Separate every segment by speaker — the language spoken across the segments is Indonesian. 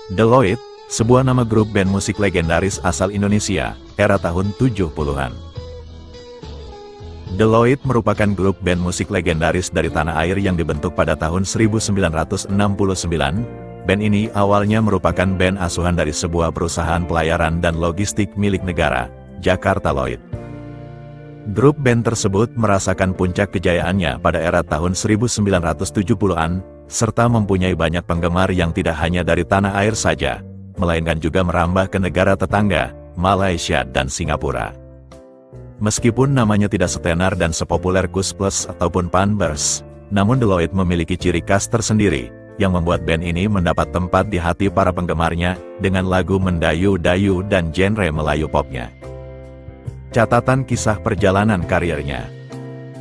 Speaker 1: Deloitte, sebuah nama grup band musik legendaris asal Indonesia, era tahun 70-an. Deloitte merupakan grup band musik legendaris dari tanah air yang dibentuk pada tahun 1969. Band ini awalnya merupakan band asuhan dari sebuah perusahaan pelayaran dan logistik milik negara, Jakarta Lloyd. Grup band tersebut merasakan puncak kejayaannya pada era tahun 1970-an, serta mempunyai banyak penggemar yang tidak hanya dari tanah air saja, melainkan juga merambah ke negara tetangga, Malaysia dan Singapura. Meskipun namanya tidak setenar dan sepopuler Koes Plus ataupun Panbers, namun Deloitte memiliki ciri khas tersendiri, yang membuat band ini mendapat tempat di hati para penggemarnya, dengan lagu mendayu-dayu dan genre Melayu popnya. Catatan kisah perjalanan karirnya.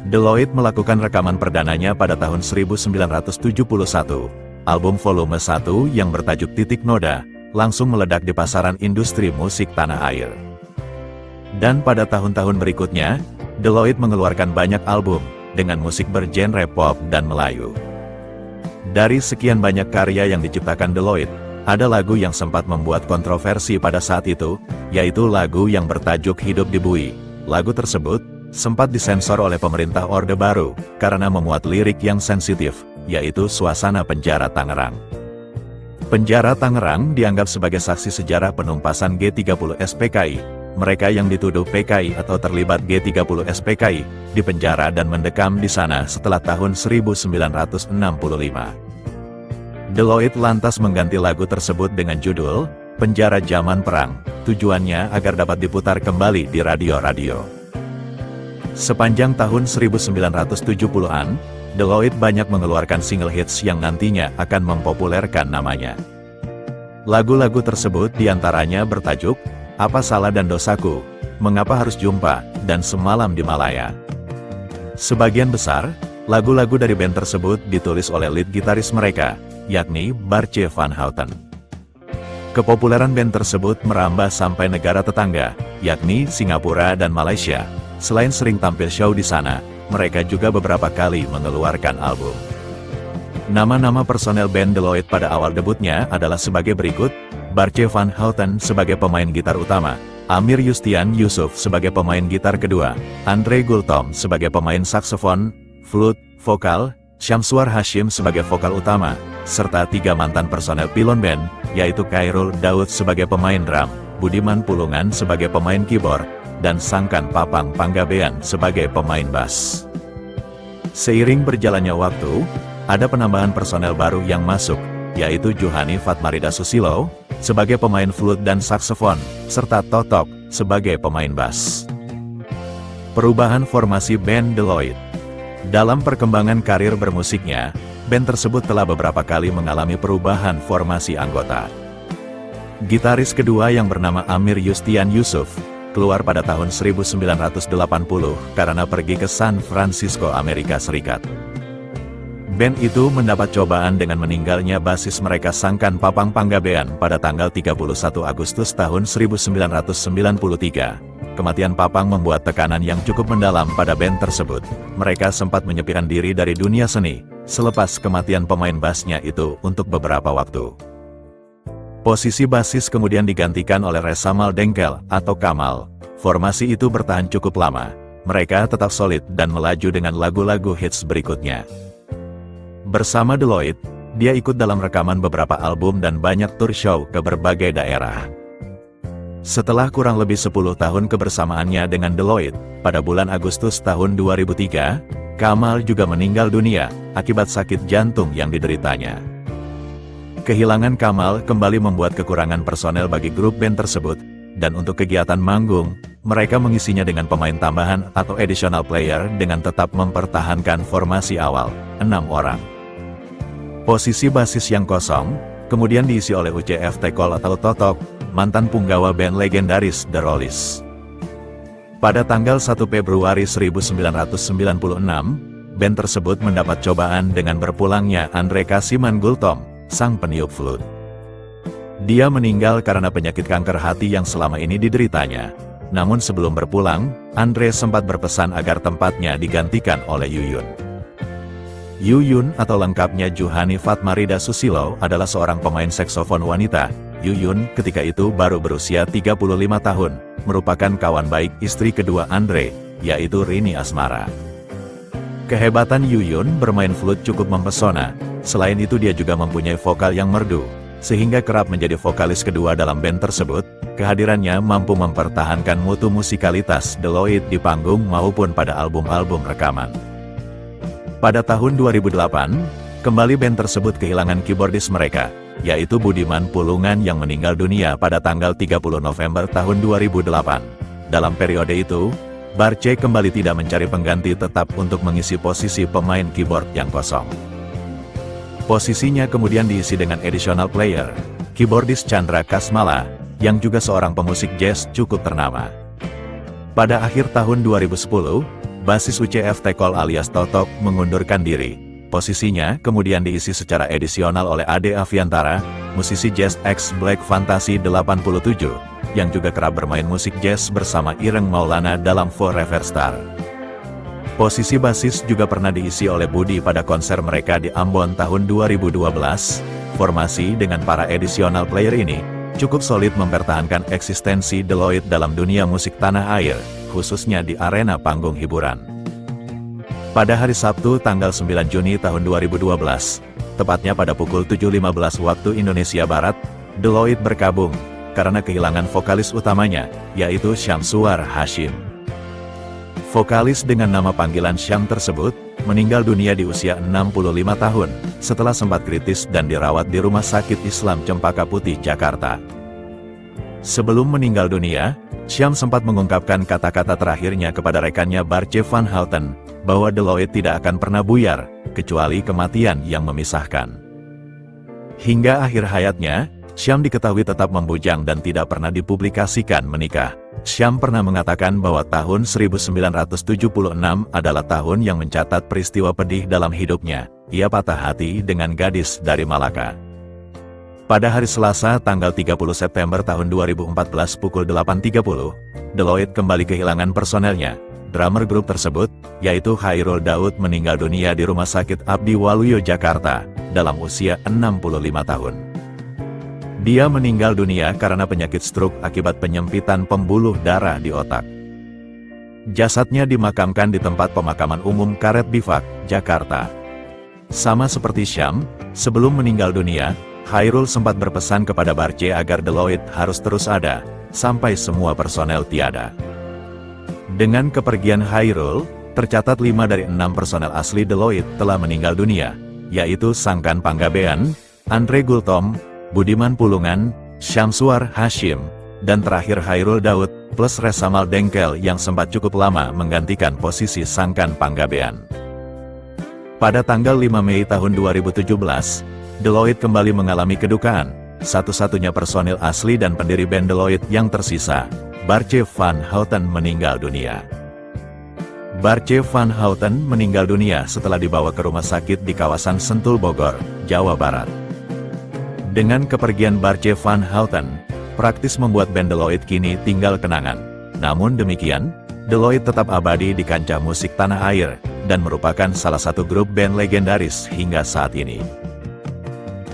Speaker 1: Deloitte melakukan rekaman perdananya pada tahun 1971. Album volume 1 yang bertajuk Titik Noda, langsung meledak di pasaran industri musik tanah air. Dan pada tahun-tahun berikutnya, Deloitte mengeluarkan banyak album, dengan musik bergenre pop dan Melayu. Dari sekian banyak karya yang diciptakan Deloitte, ada lagu yang sempat membuat kontroversi pada saat itu, yaitu lagu yang bertajuk Hidup di Bui. Lagu tersebut sempat disensor oleh pemerintah Orde Baru, karena memuat lirik yang sensitif, yaitu suasana penjara Tangerang. Penjara Tangerang dianggap sebagai saksi sejarah penumpasan G30 SPKI. Mereka yang dituduh PKI atau terlibat G30 SPKI, dipenjara dan mendekam di sana setelah tahun 1965. Deloitte lantas mengganti lagu tersebut dengan judul, Penjara Zaman Perang, tujuannya agar dapat diputar kembali di radio-radio. Sepanjang tahun 1970-an, Deloitte banyak mengeluarkan single hits yang nantinya akan mempopulerkan namanya. Lagu-lagu tersebut diantaranya bertajuk, Apa Salah dan Dosaku, Mengapa Harus Jumpa, dan Semalam di Malaya. Sebagian besar, lagu-lagu dari band tersebut ditulis oleh lead gitaris mereka, yakni Bartje van Houten. Kepopuleran band tersebut merambah sampai negara tetangga, yakni Singapura dan Malaysia. Selain sering tampil show di sana, mereka juga beberapa kali mengeluarkan album. Nama-nama personel band Deloitte pada awal debutnya adalah sebagai berikut: Bartje van Houten sebagai pemain gitar utama, Amir Yustian Yusuf sebagai pemain gitar kedua, Andre Gultom sebagai pemain saksofon, flute, vokal, Syamsuar Hashim sebagai vokal utama, serta 3 mantan personel pilon band, yaitu Khairul Daud sebagai pemain drum, Budiman Pulungan sebagai pemain keyboard, dan Sangkan Papang Panggabean sebagai pemain bass. Seiring berjalannya waktu, ada penambahan personel baru yang masuk, yaitu Johani Fatmarida Susilo sebagai pemain flute dan saksofon, serta Totok sebagai pemain bass. Perubahan formasi band Deloitte. Dalam perkembangan karir bermusiknya, band tersebut telah beberapa kali mengalami perubahan formasi anggota. Gitaris kedua yang bernama Amir Yustian Yusuf keluar pada tahun 1980 karena pergi ke San Francisco, Amerika Serikat. Band itu mendapat cobaan dengan meninggalnya basis mereka Sangkan Papang Panggabean pada tanggal 31 Agustus tahun 1993. Kematian Papang membuat tekanan yang cukup mendalam pada band tersebut. Mereka sempat menyepikan diri dari dunia seni, selepas kematian pemain bassnya itu untuk beberapa waktu. Posisi basis kemudian digantikan oleh Resamal Dengkel atau Kamal. Formasi itu bertahan cukup lama. Mereka tetap solid dan melaju dengan lagu-lagu hits berikutnya. Bersama Deloitte, dia ikut dalam rekaman beberapa album dan banyak tour show ke berbagai daerah. Setelah kurang lebih 10 tahun kebersamaannya dengan Deloitte, pada bulan Agustus tahun 2003, Kamal juga meninggal dunia akibat sakit jantung yang dideritanya. Kehilangan Kamal kembali membuat kekurangan personel bagi grup band tersebut, dan untuk kegiatan manggung, mereka mengisinya dengan pemain tambahan atau additional player dengan tetap mempertahankan formasi awal, 6 orang. Posisi basis yang kosong, kemudian diisi oleh UCF Tekol atau Totok, mantan punggawa band legendaris The Rollies. Pada tanggal 1 Februari 1996, band tersebut mendapat cobaan dengan berpulangnya Andre Kasiman Gultom, sang peniup flute. Dia meninggal karena penyakit kanker hati yang selama ini dideritanya. Namun sebelum berpulang, Andre sempat berpesan agar tempatnya digantikan oleh Yuyun. Yuyun atau lengkapnya Juhani Fatmarida Susilo adalah seorang pemain saksofon wanita. Yuyun ketika itu baru berusia 35 tahun, merupakan kawan baik istri kedua Andre, yaitu Rini Asmara. Kehebatan Yuyun bermain flute cukup mempesona, selain itu dia juga mempunyai vokal yang merdu, sehingga kerap menjadi vokalis kedua dalam band tersebut. Kehadirannya mampu mempertahankan mutu musikalitas Deloitte di panggung maupun pada album-album rekaman. Pada tahun 2008, kembali band tersebut kehilangan keyboardis mereka, yaitu Budiman Pulungan yang meninggal dunia pada tanggal 30 November tahun 2008. Dalam periode itu, Barce kembali tidak mencari pengganti tetap untuk mengisi posisi pemain keyboard yang kosong. Posisinya kemudian diisi dengan additional player, keyboardis Chandra Kasmala, yang juga seorang pemusik jazz cukup ternama. Pada akhir tahun 2010, basis UCF Tekol alias Totok mengundurkan diri. Posisinya kemudian diisi secara edisional oleh Ade Aviantara, musisi jazz ex Black Fantasy 87, yang juga kerap bermain musik jazz bersama Ireng Maulana dalam Forever Star. Posisi basis juga pernah diisi oleh Budi pada konser mereka di Ambon tahun 2012. Formasi dengan para additional player ini cukup solid mempertahankan eksistensi Deloitte dalam dunia musik tanah air, khususnya di arena panggung hiburan. Pada hari Sabtu tanggal 9 Juni tahun 2012, tepatnya pada pukul 7.15 waktu Indonesia Barat, Deloitte berkabung, karena kehilangan vokalis utamanya, yaitu Syamsuar Hashim. Vokalis dengan nama panggilan Syam tersebut, meninggal dunia di usia 65 tahun, setelah sempat kritis dan dirawat di Rumah Sakit Islam Cempaka Putih, Jakarta. Sebelum meninggal dunia, Syam sempat mengungkapkan kata-kata terakhirnya kepada rekannya Barce van Houten, bahwa Deloitte tidak akan pernah buyar, kecuali kematian yang memisahkan. Hingga akhir hayatnya, Syam diketahui tetap membujang dan tidak pernah dipublikasikan menikah. Syam pernah mengatakan bahwa tahun 1976 adalah tahun yang mencatat peristiwa pedih dalam hidupnya. Ia patah hati dengan gadis dari Malaka. Pada hari Selasa tanggal 30 September tahun 2014 pukul 8.30, Deloitte kembali kehilangan personelnya. Drummer grup tersebut, yaitu Khairul Daud, meninggal dunia di Rumah Sakit Abdi Waluyo, Jakarta, dalam usia 65 tahun. Dia meninggal dunia karena penyakit stroke akibat penyempitan pembuluh darah di otak. Jasadnya dimakamkan di tempat pemakaman umum Karet Bifak, Jakarta. Sama seperti Syam, sebelum meninggal dunia, Khairul sempat berpesan kepada Barce agar Deloitte harus terus ada, sampai semua personel tiada. Dengan kepergian Khairul, tercatat 5 dari 6 personel asli Deloitte telah meninggal dunia, yaitu Sangkan Panggabean, Andre Gultom, Budiman Pulungan, Syamsuar Hashim, dan terakhir Khairul Daud, plus Resamal Dengkel yang sempat cukup lama menggantikan posisi Sangkan Panggabean. Pada tanggal 5 Mei tahun 2017, Deloitte kembali mengalami kedukaan, satu-satunya personil asli dan pendiri band Deloitte yang tersisa, Barce van Houten, meninggal dunia. Barce van Houten meninggal dunia setelah dibawa ke rumah sakit di kawasan Sentul, Bogor, Jawa Barat. Dengan kepergian Barce van Houten, praktis membuat band Deloitte kini tinggal kenangan. Namun demikian, Deloitte tetap abadi di kancah musik tanah air, dan merupakan salah satu grup band legendaris hingga saat ini.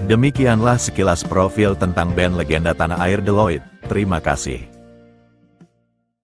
Speaker 1: Demikianlah sekilas profil tentang band legenda tanah air Deloitte. Terima kasih.